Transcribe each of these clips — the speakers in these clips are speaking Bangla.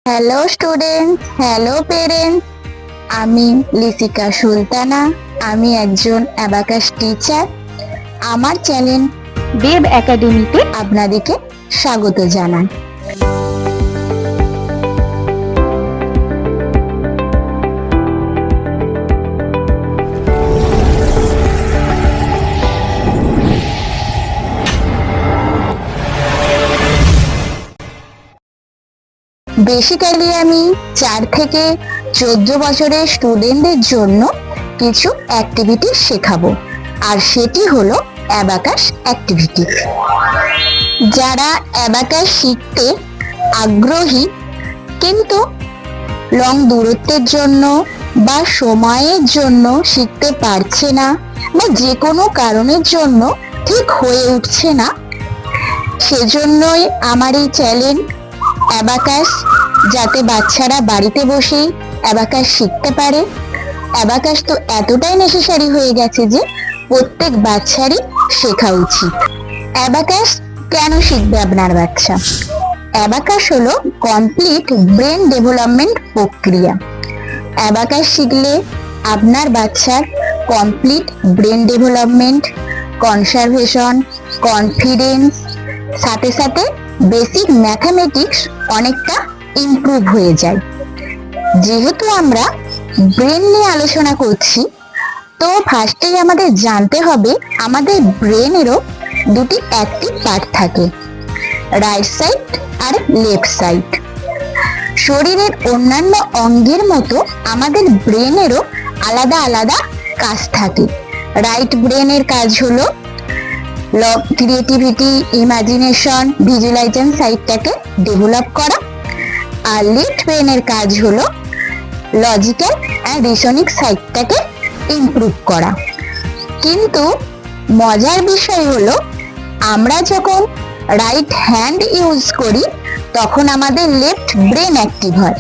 Hello student, hello parents. আমি লিসিকা সুলতানা। আমি একজন অ্যাবাকাস টিচার। আমার চ্যানেল দেব একাডেমিতে আপনাদেরকে স্বাগত জানাই। বেসিক্যালি আমি 4 থেকে 14 বছরের স্টুডেন্টদের জন্য কিছু অ্যাক্টিভিটি শেখাবো, আর সেটি হলো অ্যাবাকাস অ্যাক্টিভিটি। যারা অ্যাবাকাস শিখতে আগ্রহী কিন্তু লং দূরত্বের জন্য বা সময়ের জন্য শিখতে পারছে না, বা যে কোনো কারণের জন্য ঠিক হয়ে উঠছে না, সেজন্যই আমার এই চ্যালেঞ্জ অ্যাবাকাস, যাতে বাচ্চারা বাড়িতে বসেই অ্যাবাকাস শিখতে পারে। অ্যাবাকাস তো এতটাই নেসেসারি হয়ে গেছে যে প্রত্যেক বাচ্চারই শেখা উচিত। অ্যাবাকাস কেন শিখবে আপনার বাচ্চা? অ্যাবাকাস হলো কমপ্লিট ব্রেন ডেভেলপমেন্ট প্রক্রিয়া। অ্যাবাকাস শিখলে আপনার বাচ্চার কমপ্লিট ব্রেন ডেভেলপমেন্ট, কনসার্ভেশন, কনফিডেন্স, সাথে সাথে বেসিক ম্যাথামেটিক্স অনেকটা ইমপ্রুভ হয়ে যায়। যেহেতু আমরা ব্রেন নিয়ে আলোচনা করছি, তো ফার্স্টেই আমাদের জানতে হবে আমাদের ব্রেনেরও দুটি অ্যাক্টিভ পার্ট থাকে, রাইট সাইড আর লেফট সাইড। শরীরের অন্যান্য অঙ্গের মতো আমাদের ব্রেনেরও আলাদা আলাদা কাজ থাকে। রাইট ব্রেনের কাজ হলো ক্রিয়েটিভিটি, ইমাজিনেশন, ভিজুয়ালাইজেশন সাইডটাকে ডেভেলপ করা, আর লেফট ব্রেনের কাজ হলো লজিক্যাল অ্যান্ড রিজনিং সাইডটাকে ইমপ্রুভ করা। কিন্তু মজার বিষয় হলো আমরা যখন রাইট হ্যান্ড ইউজ করি তখন আমাদের লেফট ব্রেন অ্যাক্টিভ হয়,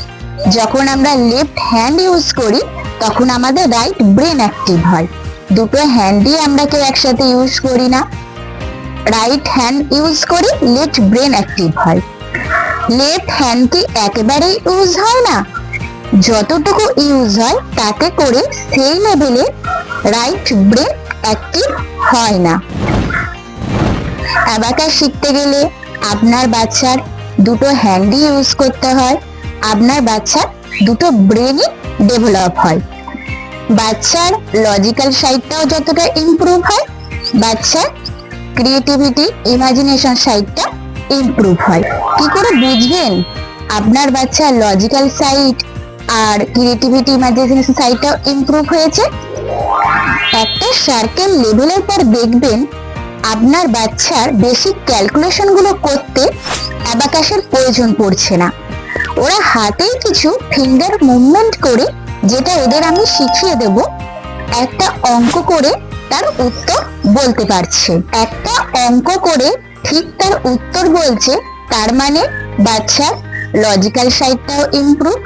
যখন আমরা লেফট হ্যান্ড ইউজ করি তখন আমাদের রাইট ব্রেন অ্যাক্টিভ হয়। দুটো হ্যান্ডই আমরা কেউ একসাথে ইউজ করি না, রাইট হ্যান্ড ইউজ করি, লেফট ব্রেন অ্যাক্টিভ হয়। লেফট হ্যান্ড কি একেবারেই ইউজ হয় না, যতটুকু ইউজ হয় তাতে করে সেই লেভেলে রাইট ব্রেন অ্যাক্টিভ হয় না। অ্যাবাকাস শিখতে গেলে আপনার বাচ্চার দুটো হ্যান্ডই ইউজ করতে হয়, আপনার বাচ্চার দুটো ব্রেনই ডেভেলপ হয়। বাচ্চার লজিক্যাল সাইডটাও যতটা ইমপ্রুভ হয়, বাচ্চার ক্রিয়েটিভিটি, ইমাজিনেশন সাইডটা ইমপ্রুভ হয়। কি করে বুঝবেন আপনার বাচ্চার লজিক্যাল সাইড আর ক্রিয়েটিভিটি, ইমাজিনেশন সাইডটাও ইমপ্রুভ হয়েছে? একটা সার্কেল লেভেলের পর দেখবেন আপনার বাচ্চার বেসিক ক্যালকুলেশন গুলো করতে অ্যাবাকাসের প্রয়োজন পড়ছে না। ওরা হাতেই কিছু ফিঙ্গার মুভমেন্ট করে, যেটা ওদের আমি শিখিয়ে দেব, একটা অঙ্ক করে তার উত্তর বলতে পারছে। একটা অঙ্ক করে ঠিক তার উত্তর বলছে, তার মানে বাচ্চার লজিক্যাল সাইডটাও ইমপ্রুভ।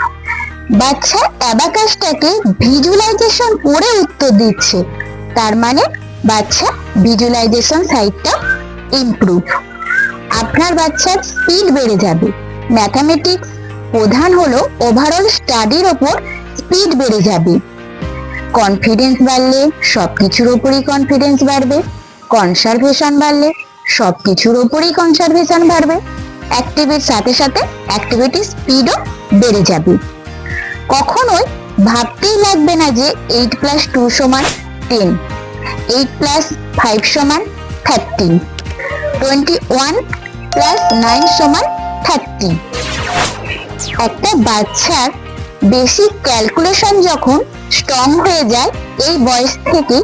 বাচ্চা অ্যাবাকাসটাকে ভিজুয়ালাইজেশন করে উত্তর দিচ্ছে, তার মানে বাচ্চা ভিজুয়ালাইজেশন সাইডটা ইমপ্রুভ। আপনার বাচ্চার স্পিড বেড়ে যাবে। ম্যাথামেটিক্স প্রধান হলো ওভারঅল স্টাডির ওপর স্পিড বেড়ে যাবে। কনফিডেন্স বাড়লে সবকিছুর ওপরই কনফিডেন্স বাড়বে, কনসার্ভেশন বাড়লে সবকিছুর ওপরই কনসার্ভেশন বাড়বে। অ্যাক্টিভিটির সাথে সাথে অ্যাক্টিভিটি স্পিডও বেড়ে যাবে। কখনোই ভাবতেই লাগবে না যে 8+2 = 10, 8+5 = 13, 21+9 = 30। একটা বাচ্চার বেসিক ক্যালকুলেশন যখন স্ট্রং হয়ে যায় এই বয়স থেকে,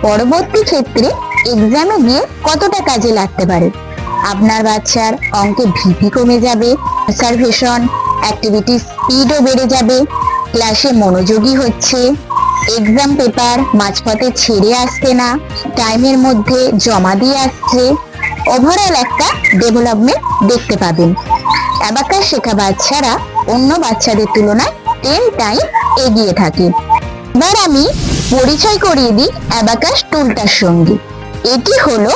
পরবর্তী ক্ষেত্রে এক্সামে গিয়ে কতটা কাজে লাগতে পারে। আপনার বাচ্চার অঙ্কে ভীতি কমে যাবে, অবজারভেশন, অ্যাক্টিভিটি স্পিডও বেড়ে যাবে, ক্লাসে মনোযোগী হচ্ছে, এক্সাম পেপার মাঝপথে ছেড়ে আসছে না, টাইমের মধ্যে জমা দিয়ে আসছে। ওভারঅল একটা ডেভেলপমেন্ট দেখতে পাবেন। অ্যাবাকাস শেখা বাচ্চারা অন্য বাচ্চাদের তুলনায় 10 টাইম এগিয়ে থাকে। এবার আমি পরিচয় করিয়ে দিই অ্যাবাকাস টুলটার সঙ্গে। এটি হলো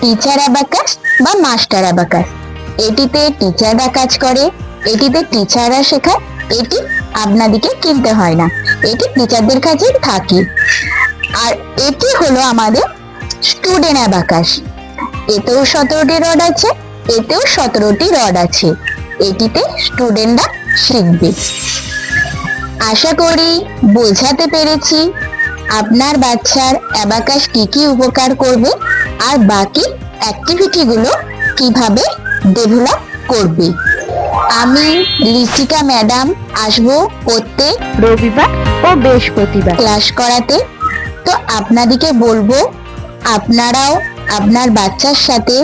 টিচার অ্যাবাকাস বা মাস্টার অ্যাবাকাস। এটিতে টিচাররা কাজ করে, এটিতে টিচাররা শেখায়, এটি আপনাদেরকে কিনতে হয় না, এটি টিচারদের কাছেই থাকে। আর এটি হলো আমাদের স্টুডেন্ট অ্যাবাকাস। এতেও 17টি রড আছে, এতেও 17টি রড আছে। এটিতে স্টুডেন্টরা শিখবে। আশা করি বোঝাতে পেরেছি আপনার বাচ্চার অ্যাবাকাস কি কি উপকার করবে আর বাকি অ্যাক্টিভিটি গুলো কিভাবে ডেভেলপ করবে। আমি লিচিকা ম্যাডাম আসবো প্রত্যেক রবিবার ও বৃহস্পতিবার ক্লাস করাতে। তো আপনাদেরকে বলবো আপনারাও আপনার বাচ্চার সাথে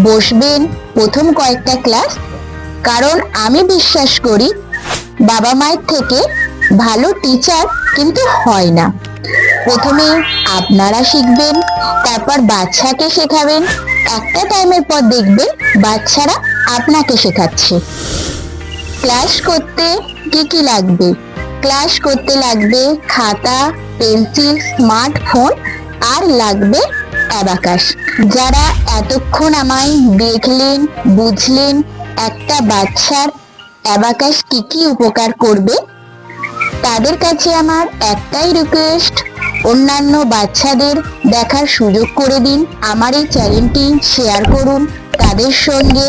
বসবেন প্রথম কয়েকটা ক্লাস, কারণ আমি বিশ্বাস করি বাবা মায়ের থেকে ভালো টিচার কিন্তু হয় না। প্রথমে আপনারা শিখবেন, তারপর বাচ্চাকে শেখাবেন, একটা টাইমের পর দেখবেন বাচ্চারা আপনাকে শেখাচ্ছে। ক্লাস করতে কি কি লাগবে? ক্লাস করতে লাগবে খাতা, পেন্সিল, স্মার্টফোন আর লাগবে অ্যাবাকাস। যারা এতক্ষণ আমায় দেখলেন, বুঝলেন একটা বাচ্চার অ্যাবাকাস কি কি উপকার করবে, তাদের কাছে আমার একটাই রিকোয়েস্ট, অন্যান্য বাচ্চাদের দেখার সুযোগ করে দিন, আমার এই চ্যানেলটি শেয়ার করুন তাদের সঙ্গে।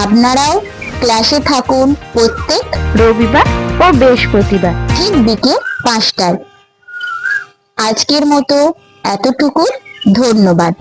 আপনারাও ক্লাসে থাকুন প্রত্যেক রবিবার ও বৃহস্পতিবার ঠিক বিকেল 5টায়। আজকের মতো এতটুকু, ধন্যবাদ।